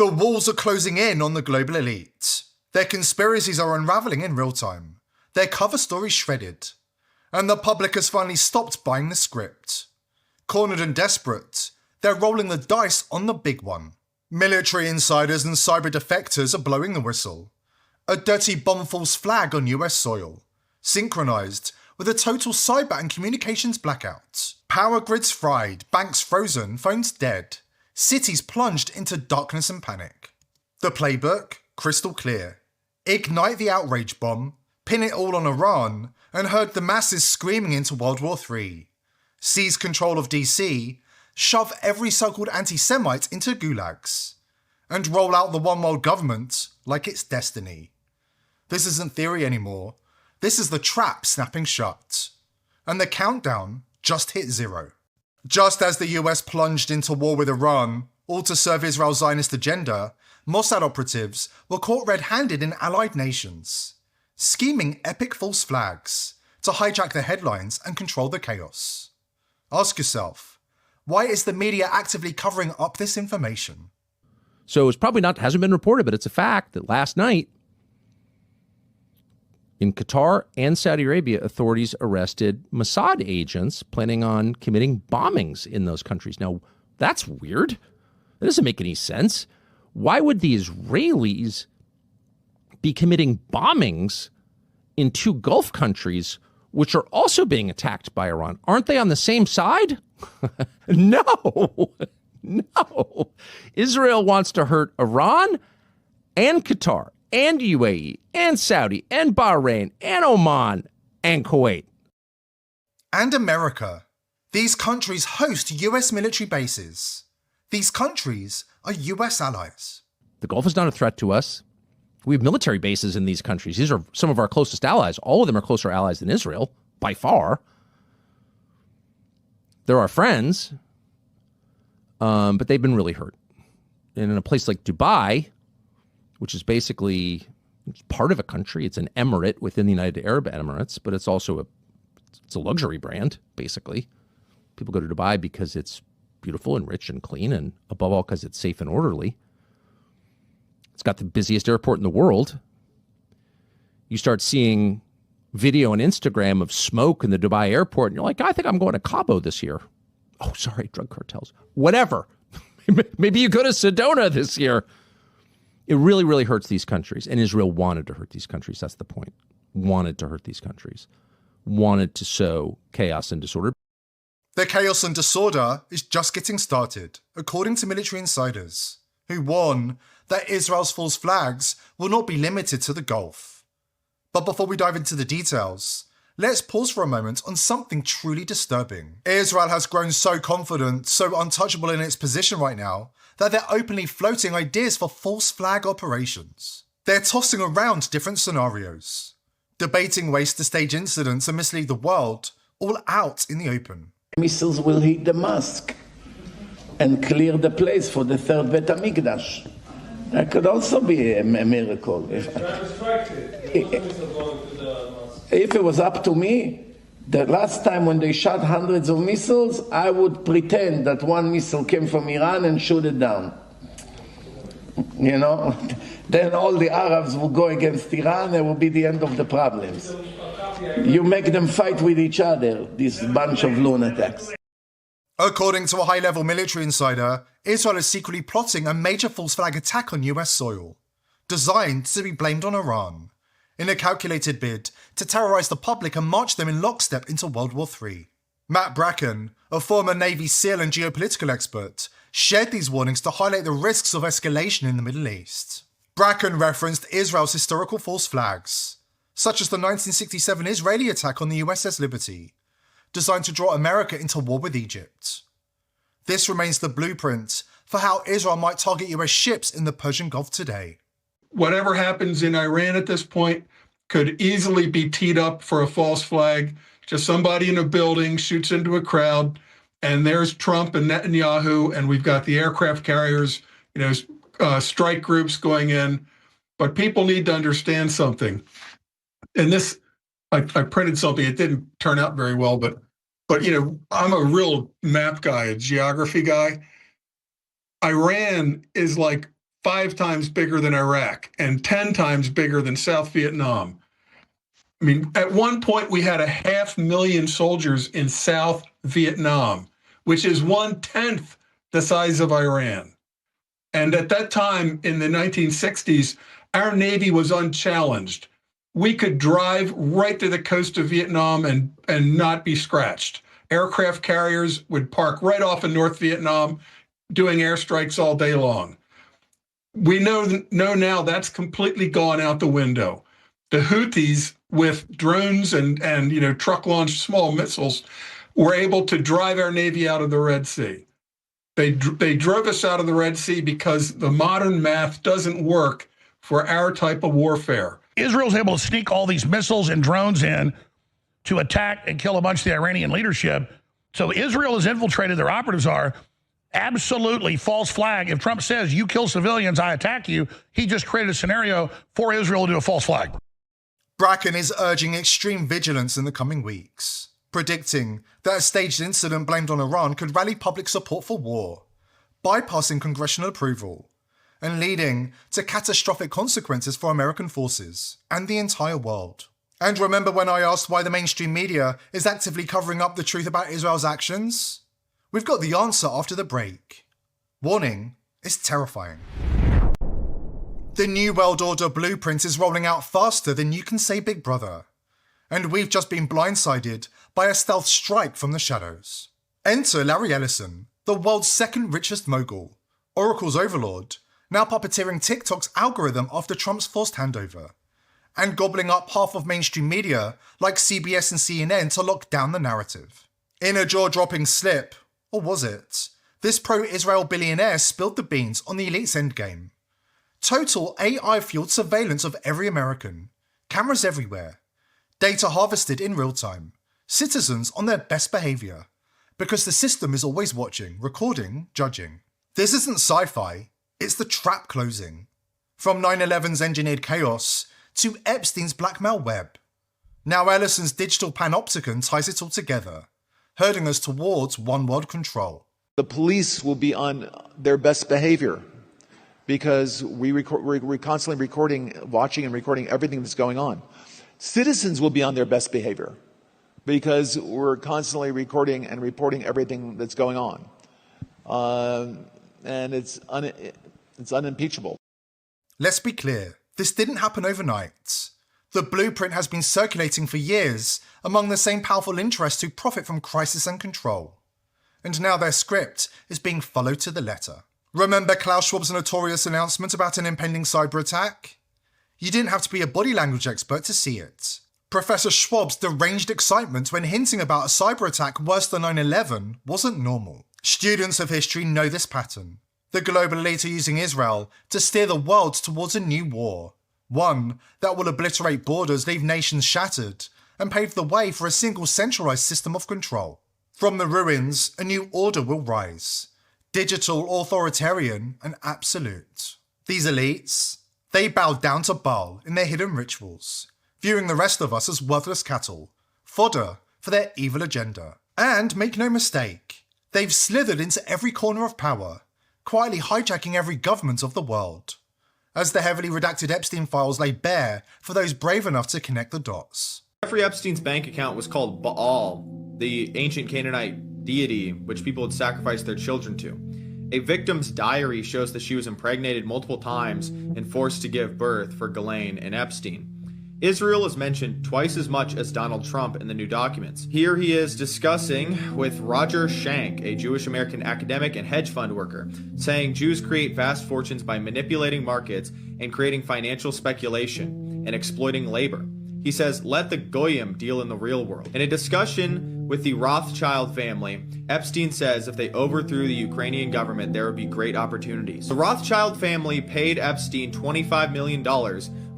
The walls are closing in on the global elite. Their conspiracies are unraveling in real time. Their cover stories shredded. And the public has finally stopped buying the script. Cornered and desperate, they're rolling the dice on the big one. Military insiders and cyber defectors are blowing the whistle. A dirty bomb false flag on US soil, synchronized with a total cyber and communications blackout. Power grids fried, banks frozen, phones dead. Cities plunged into darkness and panic. The playbook, crystal clear. Ignite the outrage bomb, pin it all on Iran, and herd the masses screaming into World War III. Seize control of DC, shove every so-called anti-Semite into gulags, and roll out the one world government like it's destiny. This isn't theory anymore. This is the trap snapping shut. And the countdown just hit 0. Just as the US plunged into war with Iran, all to serve Israel's Zionist agenda, Mossad operatives were caught red-handed in allied nations, scheming epic false flags to hijack the headlines and control the chaos. Ask yourself, why is the media actively covering up this information? So it's probably hasn't been reported, but it's a fact that last night in Qatar and Saudi Arabia, authorities arrested Mossad agents planning on committing bombings in those countries. Now, that's weird. That doesn't make any sense. Why would the Israelis be committing bombings in 2 Gulf countries, which are also being attacked by Iran? Aren't they on the same side? No. Israel wants to hurt Iran and Qatar and UAE and Saudi and Bahrain and Oman and Kuwait. And America. These countries host US military bases. These countries are US allies. The Gulf is not a threat to us. We have military bases in these countries. These are some of our closest allies. All of them are closer allies than Israel, by far. They're our friends, but they've been really hurt. And in a place like Dubai, which is basically part of a country, it's an emirate within the United Arab Emirates, but it's also a luxury brand, basically. People go to Dubai because it's beautiful and rich and clean, and above all, because it's safe and orderly. It's got the busiest airport in the world. You start seeing video on Instagram of smoke in the Dubai airport, and you're like, I think I'm going to Cabo this year. Oh, sorry, drug cartels. Whatever. Maybe you go to Sedona this year. It really, really hurts these countries. And Israel wanted to hurt these countries. That's the point. Wanted to hurt these countries. Wanted to sow chaos and disorder. The chaos and disorder is just getting started, according to military insiders, who warn that Israel's false flags will not be limited to the Gulf. But before we dive into the details, let's pause for a moment on something truly disturbing. Israel has grown so confident, so untouchable in its position right now, that they're openly floating ideas for false flag operations. They're tossing around different scenarios, debating ways to stage incidents and mislead the world, all out in the open. Missiles will hit the mosque and clear the place for the third Bet HaMikdash. That could also be a miracle. If it was up to me, the last time when they shot hundreds of missiles, I would pretend that one missile came from Iran and shoot it down. You know, then all the Arabs will go against Iran, it will be the end of the problems. You make them fight with each other, this bunch of lunatics. According to a high-level military insider, Israel is secretly plotting a major false flag attack on US soil, designed to be blamed on Iran, in a calculated bid to terrorize the public and march them in lockstep into World War III. Matt Bracken, a former Navy SEAL and geopolitical expert, shared these warnings to highlight the risks of escalation in the Middle East. Bracken referenced Israel's historical false flags, such as the 1967 Israeli attack on the USS Liberty, designed to draw America into war with Egypt. This remains the blueprint for how Israel might target US ships in the Persian Gulf today. Whatever happens in Iran at this point could easily be teed up for a false flag. Just somebody in a building shoots into a crowd, and there's Trump and Netanyahu, and we've got the aircraft carriers, strike groups going in. But people need to understand something. And this, I printed something. It didn't turn out very well, but I'm a real map guy, a geography guy. Iran is like 5 times bigger than Iraq and 10 times bigger than South Vietnam. I mean, at one point, we had 500,000 soldiers in South Vietnam, which is 1/10 the size of Iran. And at that time, in the 1960s, our Navy was unchallenged. We could drive right to the coast of Vietnam and not be scratched. Aircraft carriers would park right off in North Vietnam, doing airstrikes all day long. We know now that's completely gone out the window. The Houthis, with drones and truck-launched small missiles, were able to drive our Navy out of the Red Sea. They drove us out of the Red Sea because the modern math doesn't work for our type of warfare. Israel's able to sneak all these missiles and drones in to attack and kill a bunch of the Iranian leadership. So Israel has infiltrated, their operatives are. Absolutely false flag. If Trump says you kill civilians, I attack you, he just created a scenario for Israel to do a false flag. Bracken is urging extreme vigilance in the coming weeks, predicting that a staged incident blamed on Iran could rally public support for war, bypassing congressional approval, and leading to catastrophic consequences for American forces and the entire world. And remember when I asked why the mainstream media is actively covering up the truth about Israel's actions? We've got the answer after the break. Warning, it's terrifying. The New World Order blueprint is rolling out faster than you can say Big Brother. And we've just been blindsided by a stealth strike from the shadows. Enter Larry Ellison, the world's second richest mogul, Oracle's overlord, now puppeteering TikTok's algorithm after Trump's forced handover, and gobbling up half of mainstream media like CBS and CNN to lock down the narrative. In a jaw-dropping slip, or was it? This pro-Israel billionaire spilled the beans on the elite's endgame. Total AI-fueled surveillance of every American. Cameras everywhere. Data harvested in real time. Citizens on their best behavior. Because the system is always watching, recording, judging. This isn't sci-fi, it's the trap closing. From 9/11's engineered chaos to Epstein's blackmail web. Now Ellison's digital panopticon ties it all together, herding us towards one world control. The police will be on their best behavior because we're constantly watching and recording everything that's going on. Citizens will be on their best behavior because we're constantly recording and reporting everything that's going on. And it's unimpeachable. Let's be clear, this didn't happen overnight. The blueprint has been circulating for years among the same powerful interests who profit from crisis and control. And now their script is being followed to the letter. Remember Klaus Schwab's notorious announcement about an impending cyber attack? You didn't have to be a body language expert to see it. Professor Schwab's deranged excitement when hinting about a cyber attack worse than 9/11 wasn't normal. Students of history know this pattern. The global elite are using Israel to steer the world towards a new war. One that will obliterate borders, leave nations shattered, and pave the way for a single centralized system of control. From the ruins, a new order will rise. Digital, authoritarian, and absolute. These elites, they bow down to Baal in their hidden rituals, viewing the rest of us as worthless cattle, fodder for their evil agenda. And make no mistake, they've slithered into every corner of power, quietly hijacking every government of the world, as the heavily redacted Epstein files lay bare for those brave enough to connect the dots. Jeffrey Epstein's bank account was called Baal, the ancient Canaanite deity which people would sacrifice their children to. A victim's diary shows that she was impregnated multiple times and forced to give birth for Ghislaine and Epstein. Israel is mentioned twice as much as Donald Trump in the new documents. Here he is discussing with Roger Schank, a Jewish American academic and hedge fund worker, saying Jews create vast fortunes by manipulating markets and creating financial speculation and exploiting labor. He says, let the Goyim deal in the real world. In a discussion with the Rothschild family, Epstein says if they overthrew the Ukrainian government, there would be great opportunities. The Rothschild family paid Epstein $25 million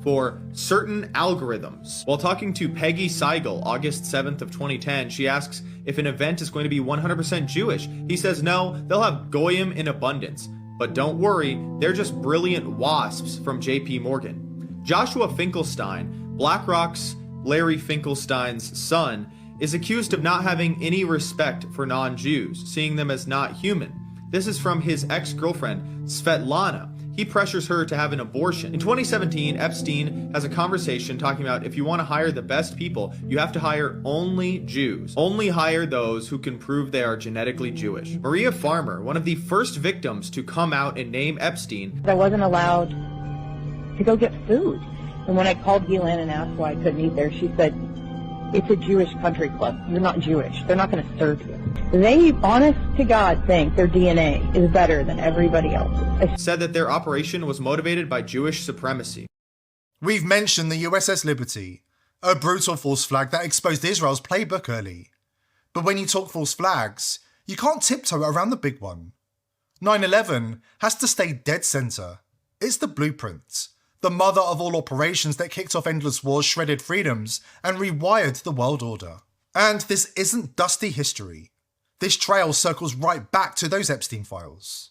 for certain algorithms. While talking to Peggy Seigel, August 7th of 2010, she asks if an event is going to be 100% Jewish. He says no, they'll have Goyim in abundance. But don't worry, they're just brilliant wasps from JP Morgan. Joshua Finkelstein, BlackRock's Larry Finkelstein's son, is accused of not having any respect for non-Jews, seeing them as not human. This is from his ex-girlfriend, Svetlana, he pressures her to have an abortion. In 2017, Epstein has a conversation talking about if you want to hire the best people, you have to hire only Jews. Only hire those who can prove they are genetically Jewish. Maria Farmer, one of the first victims to come out and name Epstein, I wasn't allowed to go get food. And when I called Ghislaine and asked why I couldn't eat there, she said, it's a Jewish country club. You're not Jewish. They're not going to serve you. They, honest to God, think their DNA is better than everybody else's. said that their operation was motivated by Jewish supremacy. We've mentioned the USS Liberty, a brutal false flag that exposed Israel's playbook early. But when you talk false flags, you can't tiptoe around the big one. 9/11 has to stay dead center. It's the blueprint, the mother of all operations that kicked off endless wars, shredded freedoms, and rewired the world order. And this isn't dusty history. This trail circles right back to those Epstein files.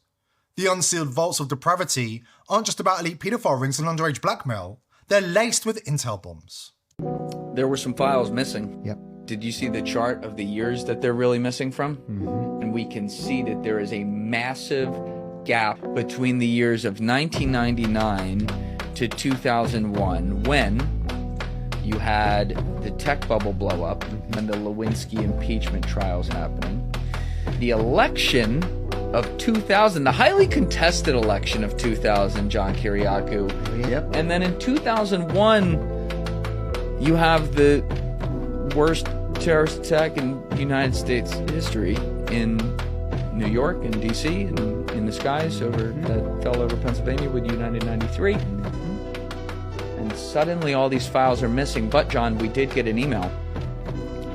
The unsealed vaults of depravity aren't just about elite pedophile rings and underage blackmail. They're laced with intel bombs. There were some files missing. Yep. Did you see the chart of the years that they're really missing from? Mm-hmm. And we can see that there is a massive gap between the years of 1999 to 2001, when you had the tech bubble blow up and the Lewinsky impeachment trials happening. The election of 2000, the highly contested election of 2000, John Kiriakou. Yep. And then in 2001, you have the worst terrorist attack in United States history in New York and D.C. and in the skies that fell over Pennsylvania with United 93. And suddenly all these files are missing. But John, we did get an email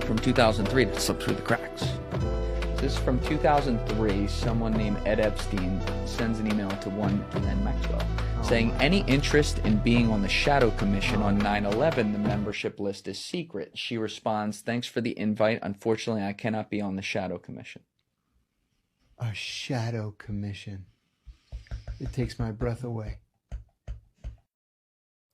from 2003 that slipped through the cracks. This is from 2003. Someone named Ed Epstein sends an email to one Ghislaine Maxwell saying any interest in being on the Shadow Commission on 9/11, the membership list is secret. She responds, thanks for the invite. Unfortunately, I cannot be on the Shadow Commission. A shadow commission. It takes my breath away.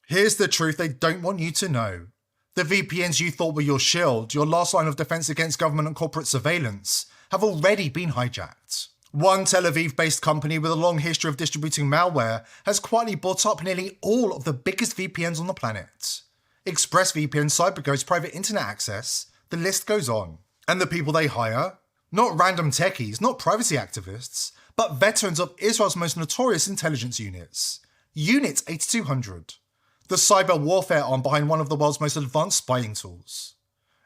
Here's the truth they don't want you to know. The VPNs you thought were your shield, your last line of defense against government and corporate surveillance, have already been hijacked. One Tel Aviv-based company with a long history of distributing malware has quietly bought up nearly all of the biggest VPNs on the planet. ExpressVPN, CyberGhost, private internet access, the list goes on. And the people they hire? Not random techies, not privacy activists, but veterans of Israel's most notorious intelligence units. Unit 8200, the cyber warfare arm behind one of the world's most advanced spying tools.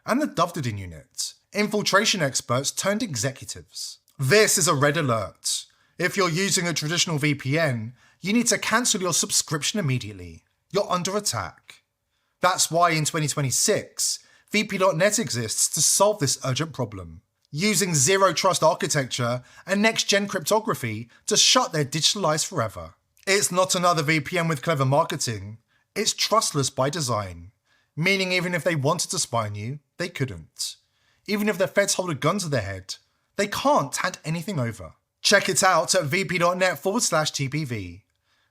And the Dovdadin unit, infiltration experts turned executives. This is a red alert. If you're using a traditional VPN, you need to cancel your subscription immediately. You're under attack. That's why in 2026, VP.net exists to solve this urgent problem, using zero trust architecture and next-gen cryptography to shut their digital eyes forever. It's not another VPN with clever marketing. It's trustless by design, meaning even if they wanted to spy on you, they couldn't. Even if the feds hold a gun to their head, they can't hand anything over. Check it out at vp.net/TPV.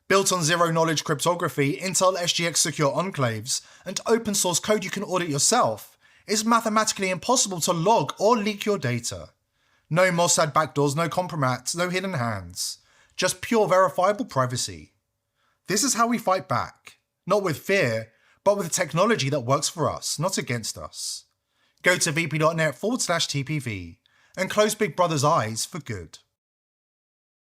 Built on zero-knowledge cryptography, Intel SGX secure enclaves, and open source code you can audit yourself, it's mathematically impossible to log or leak your data. No Mossad backdoors, no compromats, no hidden hands. Just pure verifiable privacy. This is how we fight back. Not with fear, but with technology that works for us, not against us. Go to vp.net/TPV and close Big Brother's eyes for good.